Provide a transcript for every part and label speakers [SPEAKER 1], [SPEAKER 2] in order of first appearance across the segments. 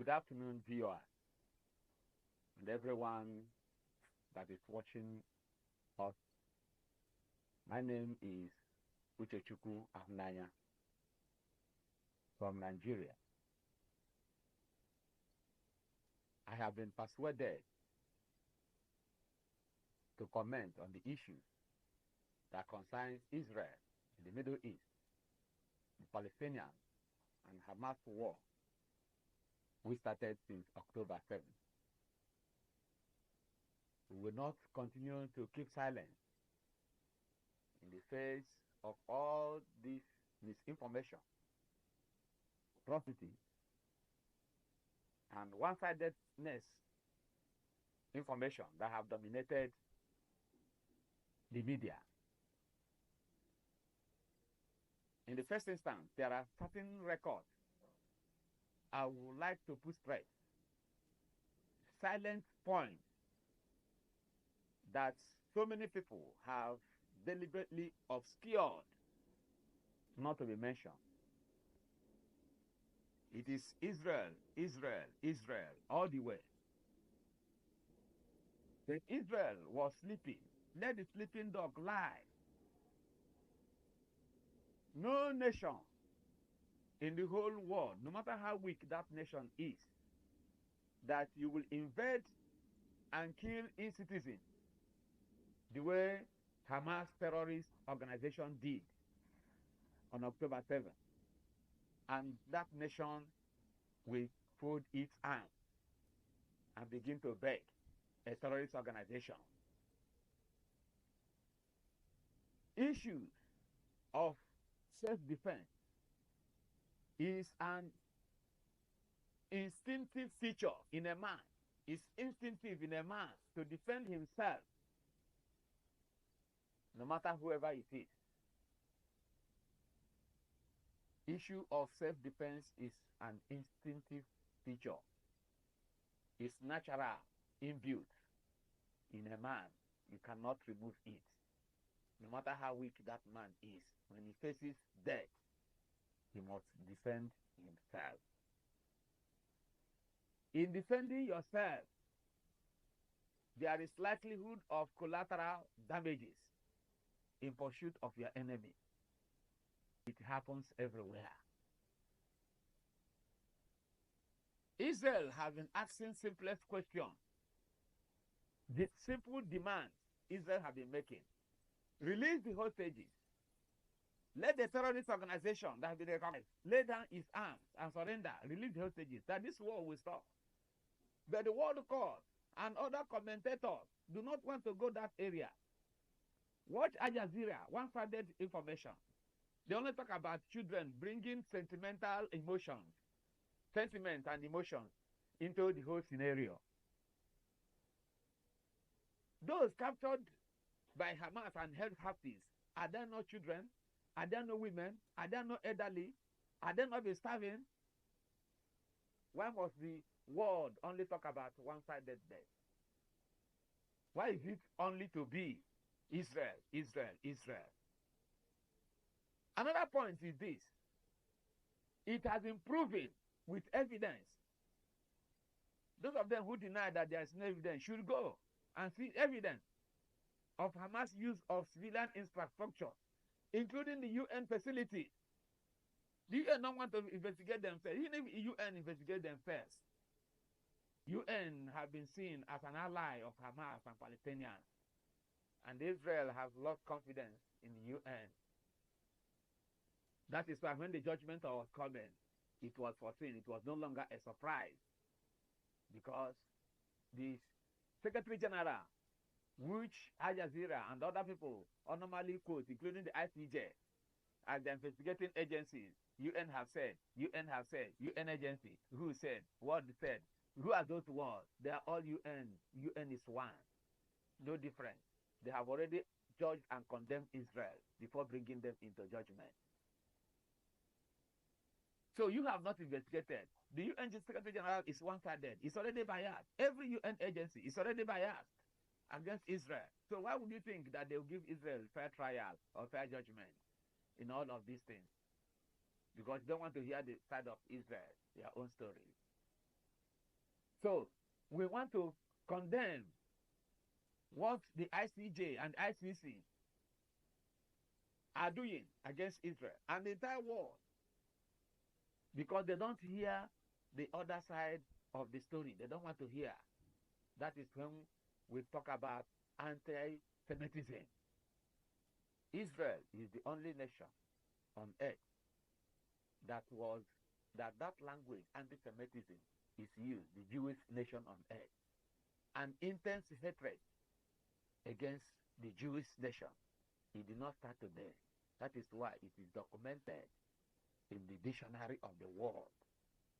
[SPEAKER 1] Good afternoon, viewers, and everyone that is watching us. My name is Uchechukwu Ahnanya from Nigeria. I have been persuaded to comment on the issues that concerns Israel in the Middle East, the Palestinian and Hamas war, which started since October 7th. We will not continue to keep silent in the face of all this misinformation, atrocity, and one-sidedness information that have dominated the media. In the first instance, there are certain records I would like to put straight, silent points that so many people have deliberately obscured, not to be mentioned. It is Israel, Israel, Israel, all the way. When Israel was sleeping, let the sleeping dog lie. No nation in the whole world, no matter how weak that nation is, that you will invade and kill its citizens the way Hamas terrorist organization did on October 7th. And that nation will fold its arms and begin to beg a terrorist organization. Issue of self-defense is an instinctive feature in a man. It's instinctive in a man to defend himself, no matter whoever it is. Issue of self-defense is an instinctive feature. It's natural, inbuilt in a man. You cannot remove it. No matter how weak that man is, when he faces death, he must defend himself. In defending yourself, there is likelihood of collateral damages in pursuit of your enemy. It happens everywhere. Israel has been asking simplest question. The simple demands Israel have been making. Release the hostages. Let the terrorist organization that has been recognized lay down its arms and surrender. Release the hostages. That this war will stop. But the World Court and other commentators do not want to go that area. Watch Al Jazeera, one-sided information. They only talk about children bringing sentimental emotions, sentiment and emotions into the whole scenario. Those captured by Hamas and held captives, are there no children? Are there no women? Are there no elderly? Are they not be starving? Why must the world only talk about one-sided death? Why is it only to be Israel, Israel, Israel? Another point is this. It has been proven with evidence. Those of them who deny that there is no evidence should go and see evidence of Hamas use of civilian infrastructure, including the UN facilities. The UN don't want to investigate themselves. Even if the UN investigate them first, UN have been seen as an ally of Hamas and Palestinians. And Israel has lost confidence in the UN. That is why when the judgment was coming, it was foreseen. It was no longer a surprise. Because the Secretary General, which Al Jazeera and other people normally quote, including the ICJ, as the investigating agencies, UN have said, UN have said, UN agency, who said, what said, who are those words? They are all UN. UN is one. No difference. They have already judged and condemned Israel before bringing them into judgment. So you have not investigated. The UN Secretary General is one-sided. It's already biased. Every UN agency is already biased against Israel. So why would you think that they will give Israel fair trial or fair judgment in all of these things? Because they don't want to hear the side of Israel, their own story. So we want to condemn what the ICJ and ICC are doing against Israel and the entire world, because they don't hear the other side of the story. They don't want to hear. That is when we talk about anti-Semitism. Israel is the only nation on earth that language, anti-Semitism, is used, the Jewish nation on earth. An intense hatred against the Jewish nation. It did not start today. That is why it is documented in the dictionary of the world.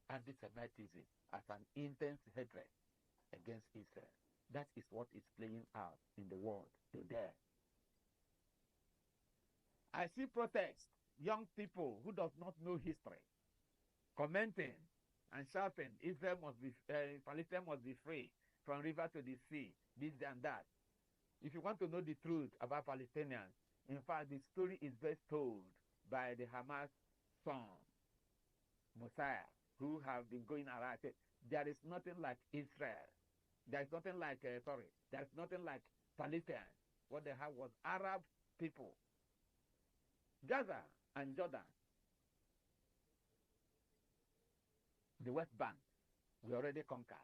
[SPEAKER 1] Anti-Semitism as an intense hatred against Israel. That is what is playing out in the world today. I see protests, young people who does not know history, commenting and shouting, Palestine must be free from river to the sea, this and that. If you want to know the truth about Palestinians, in fact, the story is best told by the Hamas son, Messiah, who have been going around. There is nothing like Israel. There is nothing like, there is nothing like Palestine. What they had was Arab people. Gaza and Jordan, the West Bank, were already conquered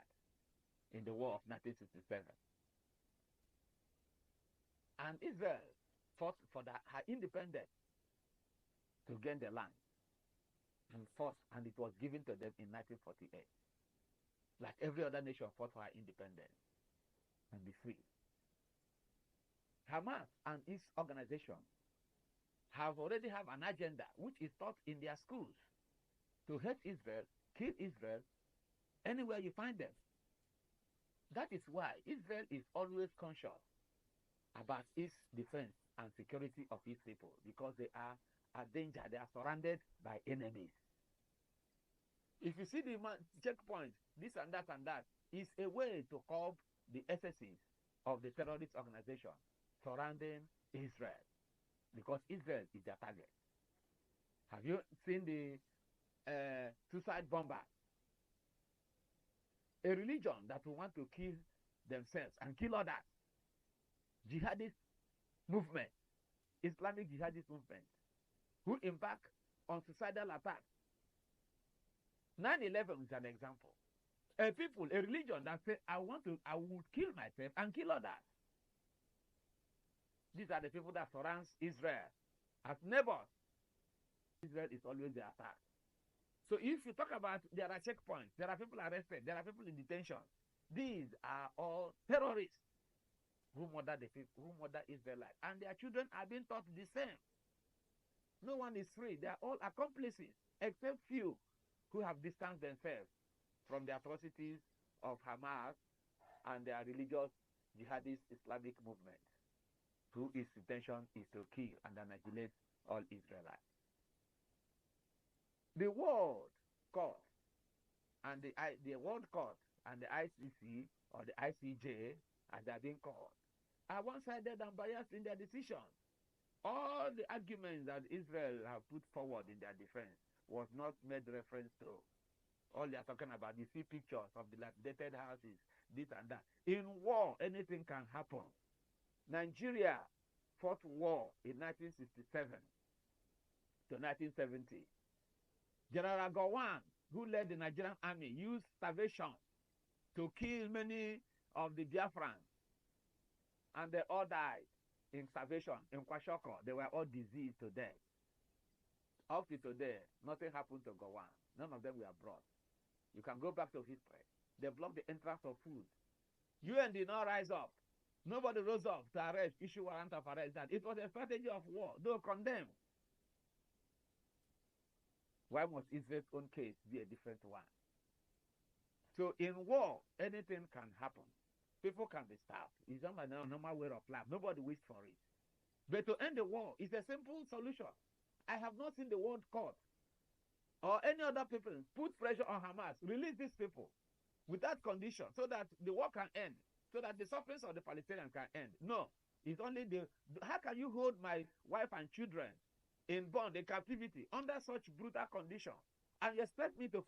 [SPEAKER 1] in the war of 1967. And Israel fought for her independence to gain the land and force, and it was given to them in 1948. Like every other nation fought for her independence and be free. Hamas and its organization already have an agenda which is taught in their schools to hate Israel, kill Israel, anywhere you find them. That is why Israel is always conscious about its defense and security of its people, because they are a danger. They are surrounded by enemies. If you see the checkpoints, this and that, is a way to curb the excesses of the terrorist organization surrounding Israel, because Israel is their target. Have you seen the suicide bomber? A religion that will want to kill themselves and kill others. Jihadist movement, Islamic jihadist movement, who embark on suicidal attacks. 9/11 is an example. A religion that say, I will kill myself and kill others. These are the people that surround Israel as neighbors. Israel is always the attack. So if you talk about there are checkpoints, there are people arrested, there are people in detention, these are all terrorists who murder Israelites, and their children are being taught the same. No one is free. They are all accomplices, except few who have distanced themselves from the atrocities of Hamas and their religious jihadist Islamic movement, whose intention is to kill and annihilate all Israelites. The World Court and the World Court and the ICC or the ICJ, as they are being called, are one-sided and biased in their decision. All the arguments that Israel have put forward in their defense was not made reference to. All they are talking about, you see pictures of the dilapidated houses, this and that. In war, anything can happen. Nigeria fought war in 1967 to 1970. General Gowon, who led the Nigerian army, used starvation to kill many of the Biafrans, and they all died in starvation in Kwashoko. They were all diseased to death. Up to today, nothing happened to Gowon. None of them were brought. You can go back to history. They blocked the entrance of food. UN did not rise up. Nobody rose up to arrest, issue warrant of arrest. That it was a strategy of war. They were condemned. Why must Israel's own case be a different one? So in war, anything can happen. People can be starved. It's not a normal way of life. Nobody wished for it. But to end the war is a simple solution. I have not seen the World Court or any other people put pressure on Hamas, release these people without condition, so that the war can end, so that the sufferings of the Palestinians can end. No, it's only how can you hold my wife and children in bond, in captivity, under such brutal conditions, and you expect me to